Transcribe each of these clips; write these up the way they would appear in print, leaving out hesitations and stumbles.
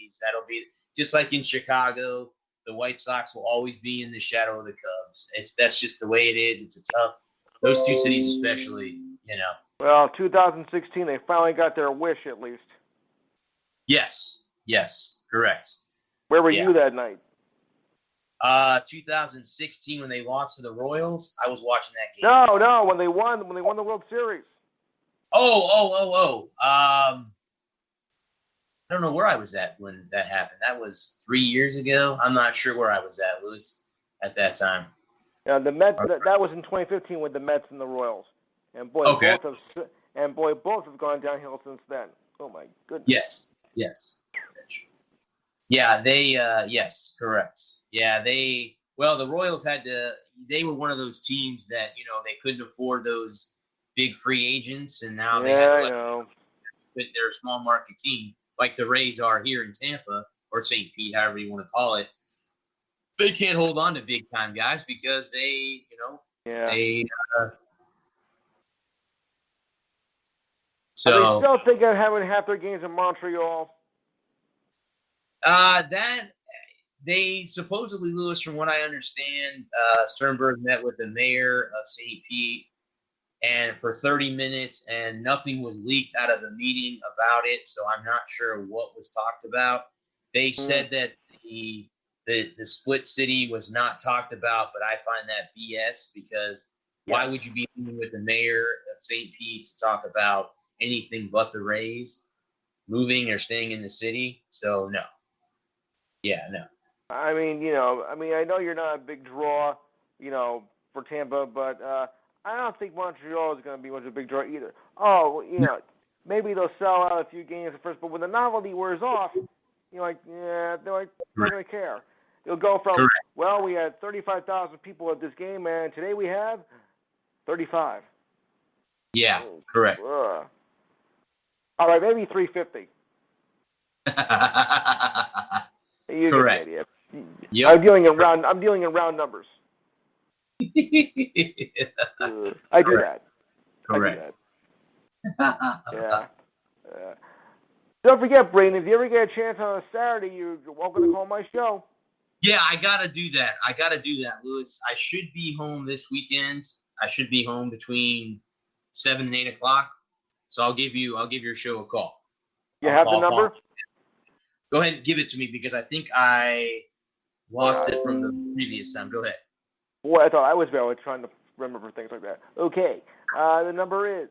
cities. That'll be just like in Chicago. The White Sox will always be in the shadow of the Cubs. That's just the way it is. It's a tough. Those two cities especially, you know. Well, 2016, they finally got their wish at least. Yes, correct. Where were you that night? 2016 when they lost to the Royals. I was watching that game. No, when they won the World Series. I don't know where I was at when that happened. That was 3 years ago. I'm not sure where I was at, Louis, at that time. Yeah, the Mets. That was in 2015 with the Mets and the Royals, and boy, both have gone downhill since then. Oh my goodness. Yes. Yeah, yes, correct. Yeah, the Royals they were one of those teams that, you know, they couldn't afford those big free agents, and now they have with their small market team, like the Rays are here in Tampa, or St. Pete, however you want to call it. They can't hold on to big time guys because they so are they still thinking of having half their games in Montreal? That they supposedly, Lewis, from what I understand, Sternberg met with the mayor of St. Pete and for 30 minutes, and nothing was leaked out of the meeting about it. So I'm not sure what was talked about. They said that the split city was not talked about, but I find that BS because why would you be meeting with the mayor of St. Pete to talk about anything but the Rays moving or staying in the city? So no. Yeah, no. I mean, I know you're not a big draw, for Tampa, but I don't think Montreal is going to be much of a big draw either. Oh, maybe they'll sell out a few games at first, but when the novelty wears off, they're not going to care. They'll go from, we had 35,000 people at this game, and today we have 35. Yeah, correct. All right, maybe 350. You correct. Get the idea. Yep. I'm dealing in round numbers. I do that. Correct. Yeah. Don't forget, Brayden, if you ever get a chance on a Saturday, you're welcome to call my show. Yeah, I gotta do that, Louis. I should be home this weekend. I should be home between 7 and 8 o'clock. So I'll give your show a call. You have the number? Go ahead and give it to me because I think I lost it from the previous time. Go ahead. Boy, I thought I was better trying to remember things like that. Okay. The number is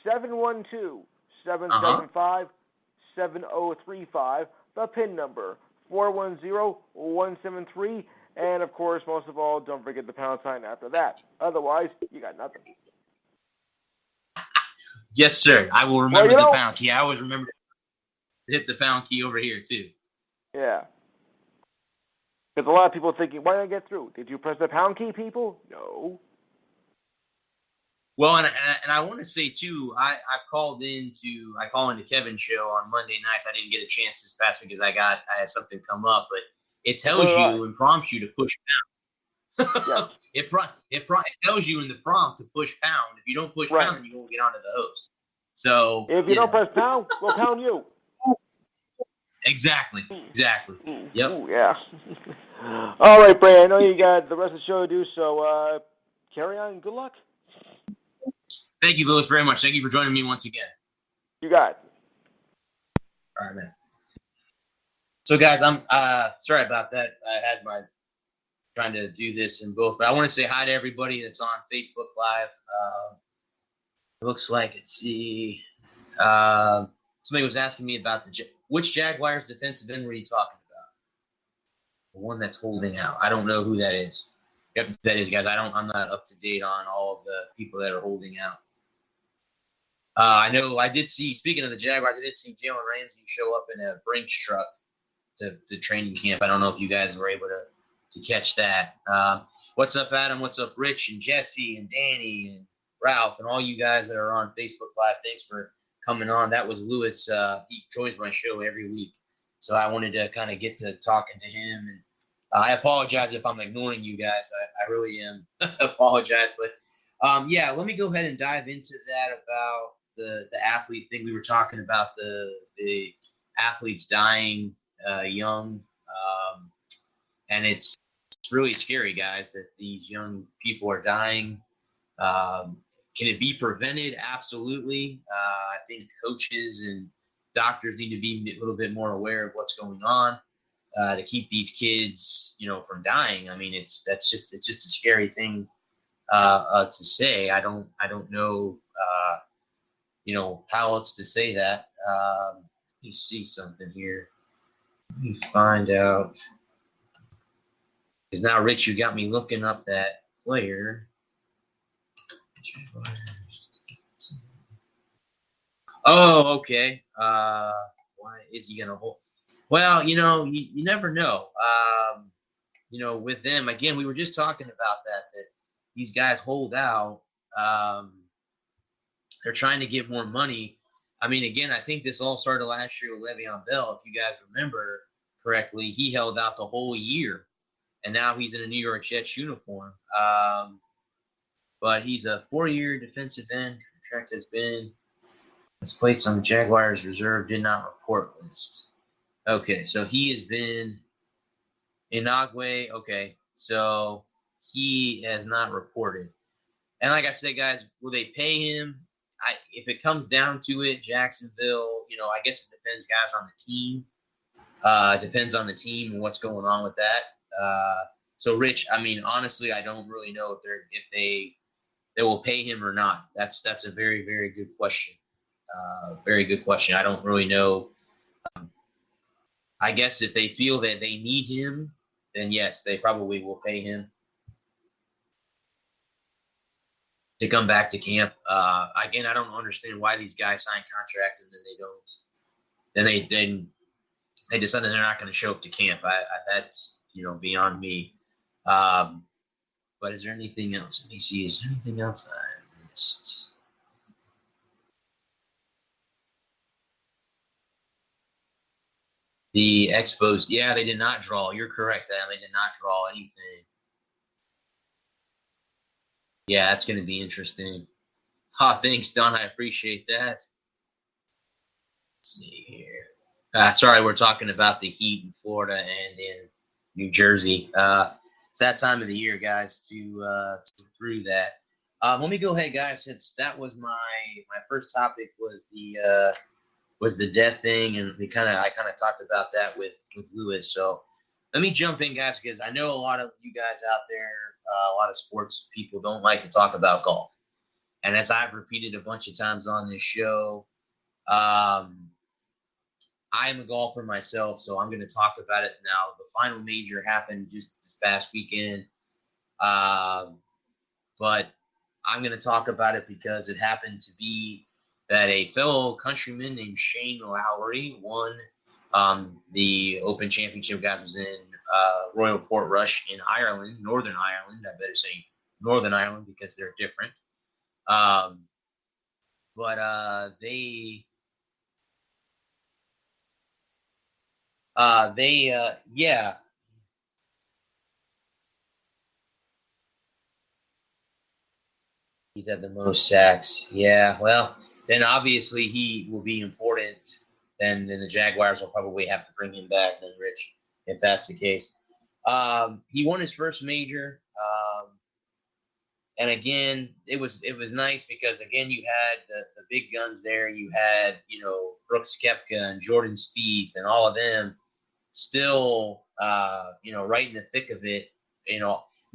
712-775-7035. The PIN number, 410-173. And, of course, most of all, don't forget the pound sign after that. Otherwise, you got nothing. Yes, sir. I will remember the pound key. I always remember to hit the pound key over here, too. Yeah. Because a lot of people are thinking, why did I get through? Did you press the pound key, people? No. Well, and I want to say, too, I call into Kevin's show on Monday nights. I didn't get a chance this past week because I had something come up, but it tells you and prompts you to push pound. Yes. It tells you in the prompt to push pound. If you don't push pound, then you won't get onto the host. So if you don't press pound, we'll pound you. Exactly. Yep. Ooh, yeah. All right, Bray. I know you got the rest of the show to do, so carry on. Good luck. Thank you, Louis, very much. Thank you for joining me once again. You got it. All right, man. So, guys, I'm sorry about that. I had trying to do this in both, but I want to say hi to everybody that's on Facebook Live. Looks like, let's see. Somebody was asking me about which Jaguars defensive end were you talking about? The one that's holding out. I don't know who that is. Yep, that is, guys. I'm not up to date on all of the people that are holding out. I know I did see, speaking of the Jaguars, I did see Jalen Ramsey show up in a Brinks truck to training camp. I don't know if you guys were able to catch that. What's up, Adam? What's up, Rich and Jesse and Danny and Ralph and all you guys that are on Facebook Live? Thanks for coming on. That was Louis. He joins my show every week. So I wanted to kind of get to talking to him. And I apologize if I'm ignoring you guys. I really am. Apologize. But, let me go ahead and dive into that about the athlete thing. We were talking about the athletes dying young, and it's really scary, guys, that these young people are dying. Can it be prevented? Absolutely. I think coaches and doctors need to be a little bit more aware of what's going on to keep these kids, from dying. I mean, it's just a scary thing to say. I don't know, how else to say that. Let me see something here. Let me find out. Because now, Rich, you got me looking up that player. Oh, okay. Why is he gonna hold? Well, you never know. With them again, we were just talking about that these guys hold out. They're trying to get more money. I mean, again, I think this all started last year with Le'Veon Bell. If you guys remember correctly, he held out the whole year, and now he's in a New York Jets uniform. But he's a 4-year defensive end. Contract has placed on the Jaguars reserve did not report list. Okay, so he has been Inagwe. Okay, so he has not reported. And like I said, guys, will they pay him? If it comes down to it, Jacksonville, I guess it depends, guys, on the team. Depends on the team and what's going on with that. So, Rich, I mean, honestly, I don't really know if they will pay him or not. That's a very, very good question. Very good question. I don't really know. I guess if they feel that they need him, then yes, they probably will pay him to come back to camp. Again, I don't understand why these guys sign contracts and then they don't. Then they decide that they're not going to show up to camp. That's beyond me. But is there anything else? Let me see. Is there anything else I missed? The Expos, yeah, they did not draw. You're correct, Adam. They did not draw anything. Yeah, that's going to be interesting. Thanks, Don. I appreciate that. Let's see here. Sorry, we're talking about the Heat in Florida and in New Jersey. It's that time of the year, guys, to through that. Let me go ahead, guys, since that was my first topic was the death thing, and I kind of talked about that with Lewis. So let me jump in, guys, because I know a lot of you guys out there, a lot of sports people don't like to talk about golf. And as I've repeated a bunch of times on this show, I am a golfer myself, so I'm going to talk about it now. The final major happened just this past weekend, but I'm going to talk about it because it happened to be that a fellow countryman named Shane Lowry won the Open Championship. Guys, was in Royal Portrush in Ireland, Northern Ireland. I better say Northern Ireland because they're different. Yeah. He's had the most sacks. Yeah, well, then obviously he will be important. Then the Jaguars will probably have to bring him back, then, Rich, if that's the case. He won his first major. And again, it was nice because, again, you had the big guns there. You had, Brooks Koepka and Jordan Spieth and all of them still, right in the thick of it.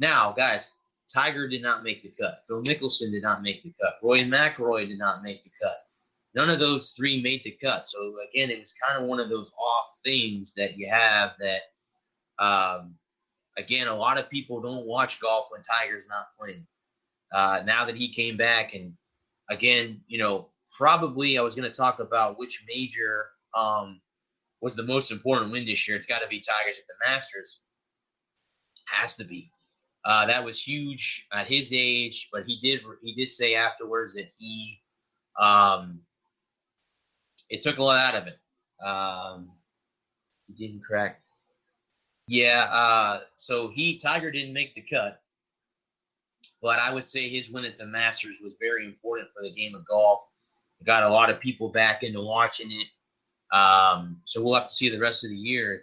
Now, guys, Tiger did not make the cut. Phil Mickelson did not make the cut. Rory McIlroy did not make the cut. None of those three made the cut. So, again, it was kind of one of those off things that you have that, again, a lot of people don't watch golf when Tiger's not playing. Now that he came back, and, again, probably I was going to talk about which major was the most important win this year. It's got to be Tigers at the Masters. Has to be. That was huge at his age, but he did say afterwards that it took a lot out of it. He didn't crack. Yeah, so Tiger didn't make the cut, but I would say his win at the Masters was very important for the game of golf. It got a lot of people back into watching it. So we'll have to see the rest of the year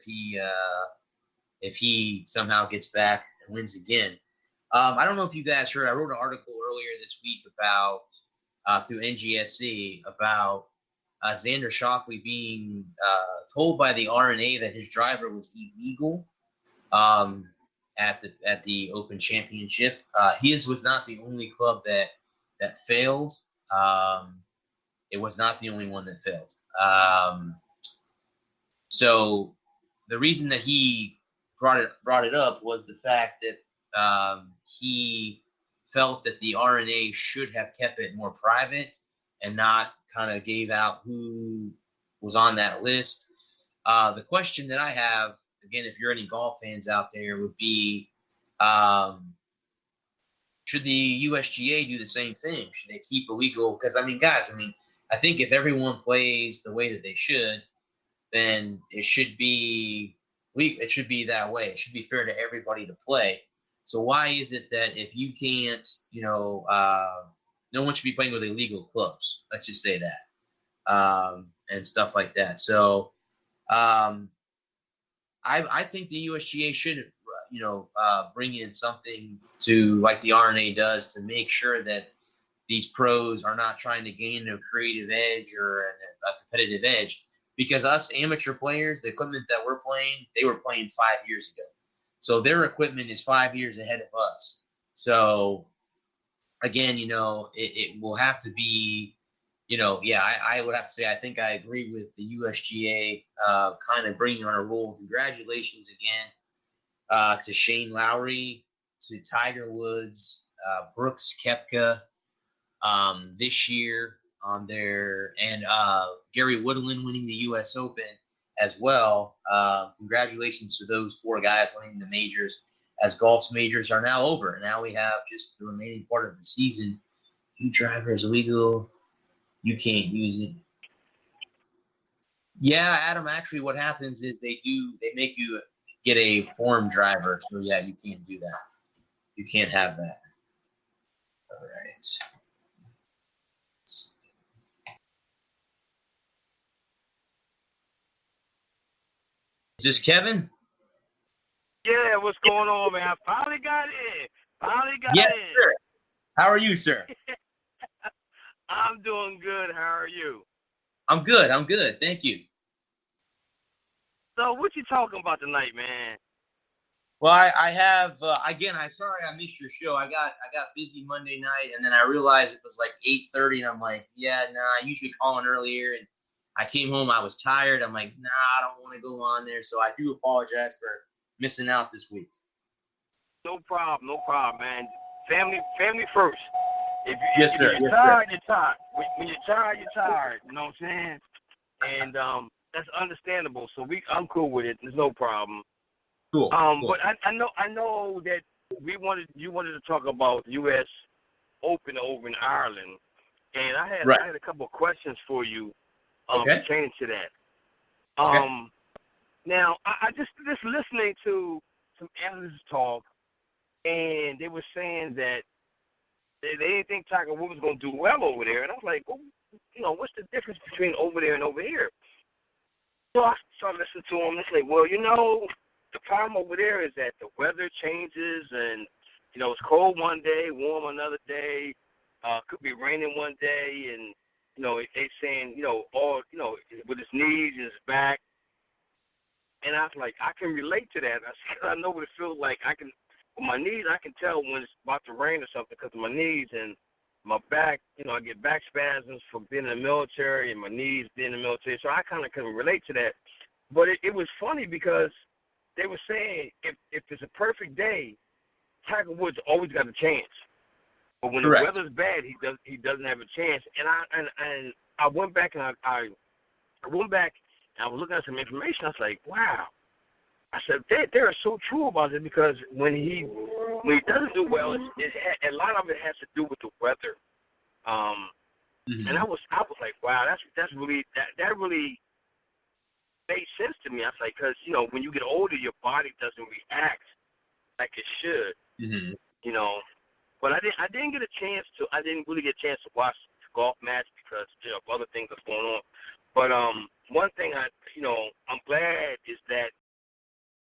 if he somehow gets back and wins again. I don't know if you guys heard. I wrote an article earlier this week about through NGSC about Xander Schauffele being told by the RNA that his driver was illegal at the Open Championship. His was not the only club that failed. It was not the only one that failed. So the reason that he brought it up was the fact that he felt that the RNA should have kept it more private and not kind of gave out who was on that list. The question that I have, again, if you're any golf fans out there, would be, should the USGA do the same thing? Should they keep illegal? Because, guys, I think if everyone plays the way that they should, then it should be that way. It should be fair to everybody to play. So why is it that if you can't, no one should be playing with illegal clubs? Let's just say that, and stuff like that. So I think the USGA should, bring in something to like the RNA does to make sure that these pros are not trying to gain a creative edge or a competitive edge. Because us amateur players, the equipment that we're playing, they were playing 5 years ago. So their equipment is 5 years ahead of us. So, again, it will have to be, I would have to say I think I agree with the USGA kind of bringing on a rule. Congratulations again to Shane Lowry, to Tiger Woods, Brooks Koepka this year on there, and Gary Woodland winning the U.S. Open as well. Congratulations to those 4 guys winning the majors, as golf's majors are now over. Now we have just the remaining part of the season. Your driver is illegal. You can't use it. Yeah, Adam, actually what happens is they make you get a form driver. So, yeah, you can't do that. You can't have that. All right. Is this Kevin? Yeah, what's going on, man? I finally got in. Yes, sir. How are you, sir? I'm doing good. How are you? I'm good. Thank you. So, what you talking about tonight, man? Well, I have again. Sorry I missed your show. I got busy Monday night, and then I realized it was like 8:30, and I'm like, yeah, nah. I usually call in earlier, and I came home. I was tired. I'm like, nah, I don't want to go on there. So I do apologize for missing out this week. No problem, man. Family first. Yes, sir. If you're tired, you're tired. When you're tired, you're tired. You know what I'm saying? And that's understandable. So I'm cool with it. There's no problem. Cool. But I know that you wanted to talk about U.S. Open over in Ireland, and I had a couple of questions for you pertaining to that. Okay. Now I just listening to some analysts talk, and they were saying that they didn't think Tiger Woods was going to do well over there, and I was like, well, what's the difference between over there and over here? So I started listening to them, and it's like, well, the problem over there is that the weather changes, and it's cold one day, warm another day, could be raining one day, and they saying with his knees and his back, and I was like, I can relate to that. I know what it feels like. With my knees, I can tell when it's about to rain or something because of my knees and my back. I get back spasms from being in the military and my knees being in the military, so I kind of can relate to that. But it was funny because they were saying if it's a perfect day, Tiger Woods always got a chance. But when Correct. the weather's bad, he doesn't have a chance. And I went back and I went back and I was looking at some information. I was like, wow. I said they are so true about it because when he doesn't do well, a lot of it has to do with the weather. And I was like, wow, that's really that really made sense to me. I was like, because when you get older, your body doesn't react like it should. But I didn't really get a chance to watch the golf match because of other things that's going on. But one thing I'm glad is that